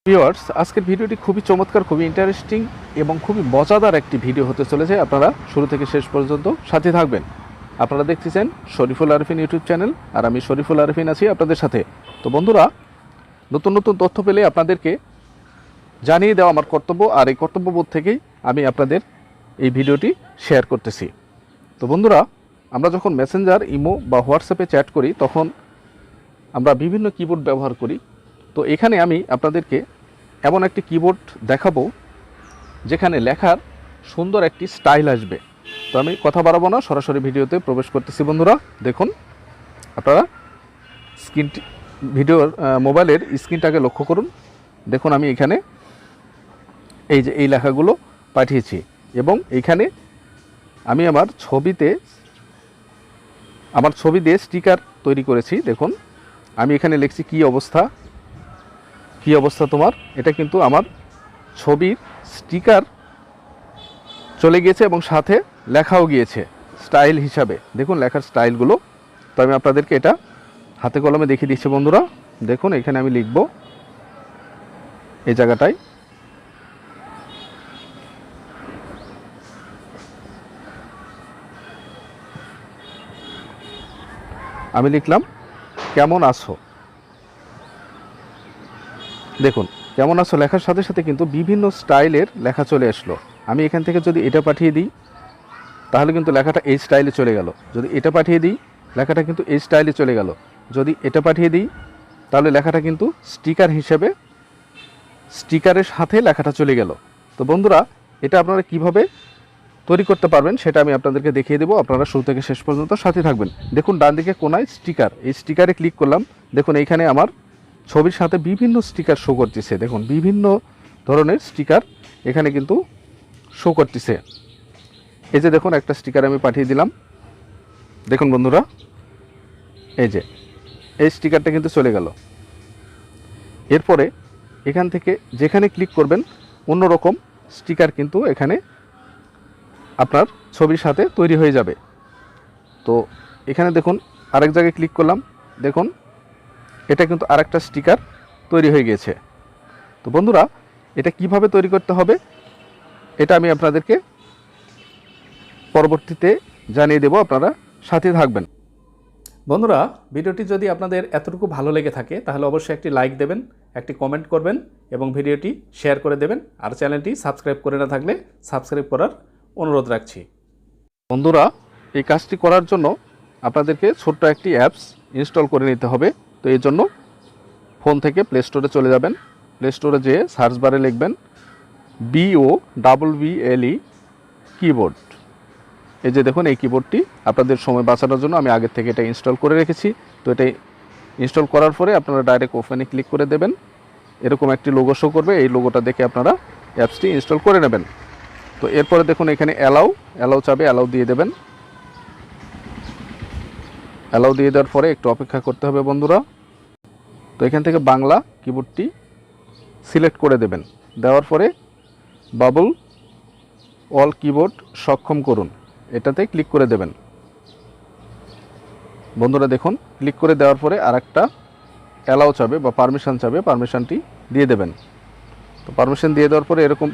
Viewers, আজকের ভিডিওটি খুবই চমৎকার, খুবই ইন্টারেস্টিং এবং খুবই মজাদার একটি ভিডিও হতে চলেছে। আপনারা শুরু থেকে শেষ পর্যন্ত সাথে থাকবেন। আপনারা দেখতেছেন শরীফুল আরফিন ইউটিউব চ্যানেল, আর আমি শরীফুল আরফিন আছি আপনাদের সাথে। তো বন্ধুরা, নতুন নতুন তথ্য পেলে আপনাদেরকে জানিয়ে দেওয়া আমার কর্তব্য, আর এই কর্তব্যবোধ থেকেই আমি আপনাদের এই ভিডিওটি শেয়ার করতেছি। তো বন্ধুরা, আমরা যখন মেসেঞ্জার, ইমো বা হোয়াটসঅ্যাপে চ্যাট করি তখন আমরা বিভিন্ন কিবোর্ড ব্যবহার করি। তো এখানে আমি আপনাদেরকে এমন একটি কিবোর্ড দেখাবো যেখানে লেখার সুন্দর একটি স্টাইল আসবে। তো আমি কথা বাড়াবো না, সরাসরি ভিডিওতে প্রবেশ করতেছি। বন্ধুরা দেখুন, আপনারা স্ক্রিনটি ভিডিওর মোবাইলের স্ক্রিনটাকে লক্ষ্য করুন। দেখুন, আমি এখানে এই যে এই লেখাগুলো পাঠিয়েছি এবং এইখানে আমি আমার ছবি দিয়ে স্টিকার তৈরি করেছি। দেখুন, আমি এখানে লিখছি কী অবস্থা তোমার। এটা কিন্তু আমার ছবির স্টিকার চলে গিয়েছে এবং সাথে লেখাও গিয়েছে স্টাইল হিসাবে। দেখুন লেখার স্টাইলগুলো। তো আমি আপনাদেরকে এটা হাতে কলমে দেখিয়ে দিচ্ছি। বন্ধুরা দেখুন, এখানে আমি লিখব এই জায়গাটায় আমি লিখলাম কেমন আছো। দেখুন, কেমন আছো লেখার সাথে সাথে কিন্তু বিভিন্ন স্টাইলের লেখা চলে আসলো। আমি এখান থেকে যদি এটা পাঠিয়ে দিই তাহলে কিন্তু লেখাটা এই স্টাইলে চলে গেল। যদি এটা পাঠিয়ে দিই লেখাটা কিন্তু এই স্টাইলে চলে গেল। যদি এটা পাঠিয়ে দিই তাহলে লেখাটা কিন্তু স্টিকারের সাথে লেখাটা চলে গেল। তো বন্ধুরা, এটা আপনারা কিভাবে তৈরি করতে পারবেন সেটা আমি আপনাদেরকে দেখিয়ে দেবো। আপনারা শুরু থেকে শেষ পর্যন্ত সাথে থাকবেন। দেখুন, ডান দিকে কোনায় স্টিকার, এই স্টিকারে ক্লিক করলাম। দেখুন, এইখানে আমার ছবির সাথে বিভিন্ন স্টিকার শো করতেছে। দেখুন, বিভিন্ন ধরনের স্টিকার এখানে কিন্তু শো করতেছে। এই যে দেখুন, একটা স্টিকার আমি পাঠিয়ে দিলাম। দেখুন বন্ধুরা, এই যে এই স্টিকারটা কিন্তু চলে গেল। এরপরে এখান থেকে যেখানে ক্লিক করবেন অন্যরকম স্টিকার কিন্তু এখানে আপনার ছবির সাথে তৈরি হয়ে যাবে। তো এখানে দেখুন, আরেক জায়গায় ক্লিক করলাম। দেখুন, এটা কিন্তু আরেকটা স্টিকার তৈরি হয়ে গিয়েছে। তো বন্ধুরা, এটা কিভাবে তৈরি করতে হবে এটা আমি আপনাদেরকে পরবর্তীতে জানিয়ে দেব। আপনারা সাথে থাকবেন। বন্ধুরা, ভিডিওটি যদি আপনাদের এতটুকু ভালো লেগে থাকে তাহলে অবশ্যই একটি লাইক দেবেন, একটি কমেন্ট করবেন এবং ভিডিওটি শেয়ার করে দেবেন। আর চ্যানেলটি সাবস্ক্রাইব করে না থাকলে সাবস্ক্রাইব করার অনুরোধ রাখছি। বন্ধুরা, এই কাজটি করার জন্য আপনাদেরকে ছোট্ট একটি অ্যাপস ইনস্টল করে নিতে হবে। তো এই জন্য ফোন থেকে প্লে স্টোরে চলে যাবেন। প্লে স্টোরে যেয়ে সার্চ বারে লিখবেন BOLBLE কিবোর্ড। এই যে দেখুন, এই কিবোর্ডটি আপনাদের সময় বাঁচানোর জন্য আমি আগের থেকে এটা ইনস্টল করে রেখেছি। তো এটা ইনস্টল করার পরে আপনারা ডাইরেক্ট ওপেনে ক্লিক করে দেবেন। এরকম একটি লোগো শো করবে, এই লোগোটা দেখে আপনারা অ্যাপসটি ইনস্টল করে নেবেন। তো এরপরে দেখুন, এখানে অ্যালাউ চাবে, অ্যালাউ দিয়ে দেবেন। অ্যালাউ দিয়ে দেওয়ার পরে একটু অপেক্ষা করতে হবে বন্ধুরা। তো এখান থেকে বাংলা কিবোর্ডটি সিলেক্ট করে দেবেন। দেওয়ার পরে বাবল অল কিবোর্ড সক্ষম করুন, এটাতে ক্লিক করে দেবেন। বন্ধুরা দেখুন, ক্লিক করে দেওয়ার পরে আরেকটা অ্যালাউ চাবে বা পারমিশন চাবে, পারমিশনটি দিয়ে দেবেন। তো পারমিশন দিয়ে দেওয়ার পরে এরকম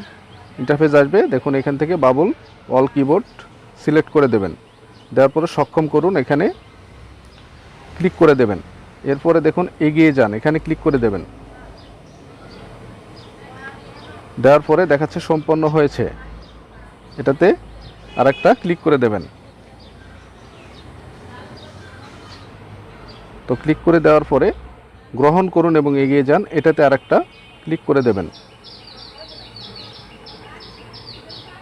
ইন্টারফেস আসবে। দেখুন, এখান থেকে বাবল অল কিবোর্ড সিলেক্ট করে দেবেন। দেওয়ার পরে সক্ষম করুন, এখানে ক্লিক করে দেবেন। এরপরে দেখুন, এগিয়ে যান, এখানে ক্লিক করে দেবেন। দেওয়ার পরে দেখাচ্ছে সম্পন্ন হয়েছে, এটাতে আরেকটা ক্লিক করে দেবেন। তো ক্লিক করে দেওয়ার পরে গ্রহণ করুন এবং এগিয়ে যান, এটাতে আরেকটা ক্লিক করে দেবেন।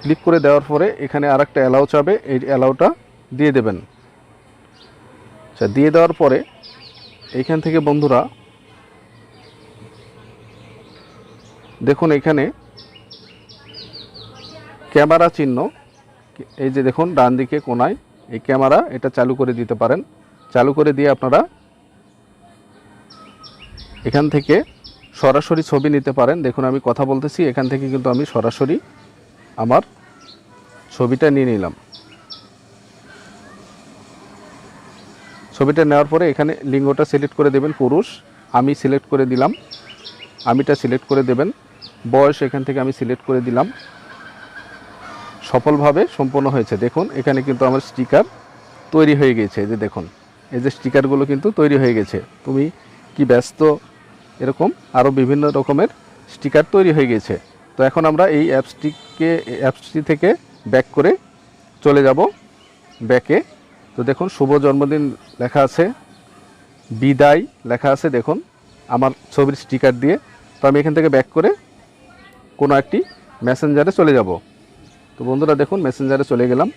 ক্লিক করে দেওয়ার পরে এখানে আরেকটা অ্যালাউ চাবে, এই অ্যালাউটা দিয়ে দেবেন। আচ্ছা, দিয়ে দেওয়ার পরে এইখান থেকে বন্ধুরা দেখুন, এখানে ক্যামেরা চিহ্ন, এই যে দেখুন ডান দিকে কোনায় এই ক্যামেরা, এটা চালু করে দিতে পারেন। চালু করে দিয়ে আপনারা এখান থেকে সরাসরি ছবি নিতে পারেন। দেখুন, আমি কথা বলতেছি, এখান থেকে কিন্তু আমি সরাসরি আমার ছবিটা নিয়ে নিলাম। ছবিটা নেওয়ার পরে এখানে লিঙ্গটা সিলেক্ট করে দেবেন পুরুষ, আমি সিলেক্ট করে দিলাম। আমিটা সিলেক্ট করে দেবেন। বয়স এখান থেকে আমি সিলেক্ট করে দিলাম। সফলভাবে সম্পন্ন হয়েছে। দেখুন এখানে কিন্তু আমার স্টিকার তৈরি হয়ে গেছে। এই যে দেখুন, এই যে স্টিকারগুলো কিন্তু তৈরি হয়ে গেছে। তুমি কি ব্যস্ত, এরকম আরও বিভিন্ন রকমের স্টিকার তৈরি হয়ে গেছে। তো এখন আমরা এই অ্যাপসটি থেকে ব্যাক করে চলে যাব ব্যাকে। তো দেখুন শুভ জন্মদিন লেখা আছে, বিদায় লেখা আছে দেখুন আমার ছবির স্টিকার দিয়ে। তো আমি এখান থেকে ব্যাক করে কোনো একটি মেসেঞ্জারে চলে যাব। তো বন্ধুরা দেখুন মেসেঞ্জারে চলে গেলাম।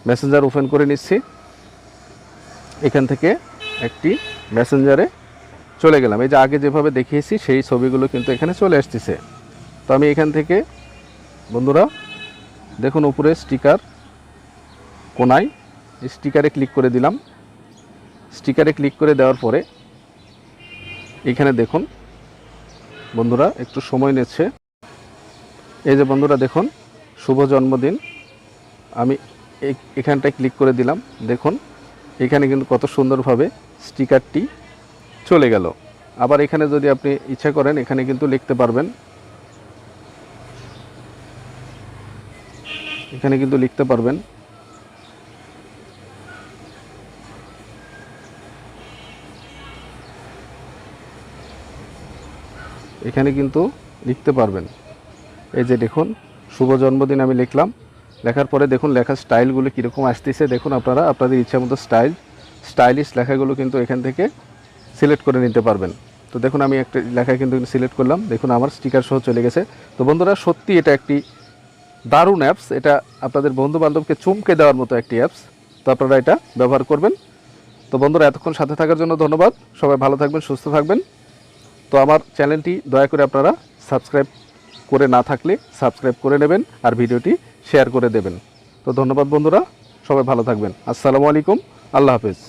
মেসেঞ্জার ওপেন করে নিচ্ছি। এখান থেকে একটি মেসেঞ্জারে চলে গেলাম। এই যে আগে যেভাবে দেখিয়েছি সেই ছবিগুলো কিন্তু এখানে চলে আসতেছে। তো আমি এখান থেকে বন্ধুরা দেখুন উপরে স্টিকার কোনায় স্টিকারে ক্লিক করে দিলাম। স্টিকারে ক্লিক করে দেওয়ার পরে এখানে দেখুন বন্ধুরা একটু সময় নিচ্ছে। এই যে বন্ধুরা দেখুন শুভ জন্মদিন, আমি এখানটায় ক্লিক করে দিলাম। দেখুন এখানে কিন্তু কত সুন্দরভাবে স্টিকারটি চলে গেল। আবার এখানে যদি আপনি ইচ্ছা করেন এখানে কিন্তু লিখতে পারবেন, এখানে কিন্তু লিখতে পারবেন। এখানে কিন্তু লিখতে পারবেন। এই যে দেখুন শুভ জন্মদিন আমি লিখলাম। লেখার পরে দেখুন লেখার স্টাইলগুলো কীরকম আসতেছে। দেখুন আপনারা আপনাদের ইচ্ছা মতো স্টাইলিশ লেখাগুলো কিন্তু এখান থেকে সিলেক্ট করে নিতে পারবেন। তো দেখুন আমি একটা লেখা কিন্তু সিলেক্ট করলাম। দেখুন আমার স্টিকার সহ চলে গেছে। তো বন্ধুরা সত্যি এটা একটি দারুণ অ্যাপস। এটা আপনাদের বন্ধুবান্ধবকে চমকে দেওয়ার মতো একটি অ্যাপস। তো আপনারা এটা ব্যবহার করবেন। তো বন্ধুরা এতক্ষণ সাথে থাকার জন্য ধন্যবাদ। সবাই ভালো থাকবেন, সুস্থ থাকবেন। তো আমার চ্যানেলটি দয়া করে আপনারা সাবস্ক্রাইব করে না থাকলে সাবস্ক্রাইব করে নেবেন আর ভিডিওটি শেয়ার করে দেবেন। তো ধন্যবাদ বন্ধুরা, সবাই ভালো থাকবেন। আসসালামু আলাইকুম, আল্লাহ হাফেজ।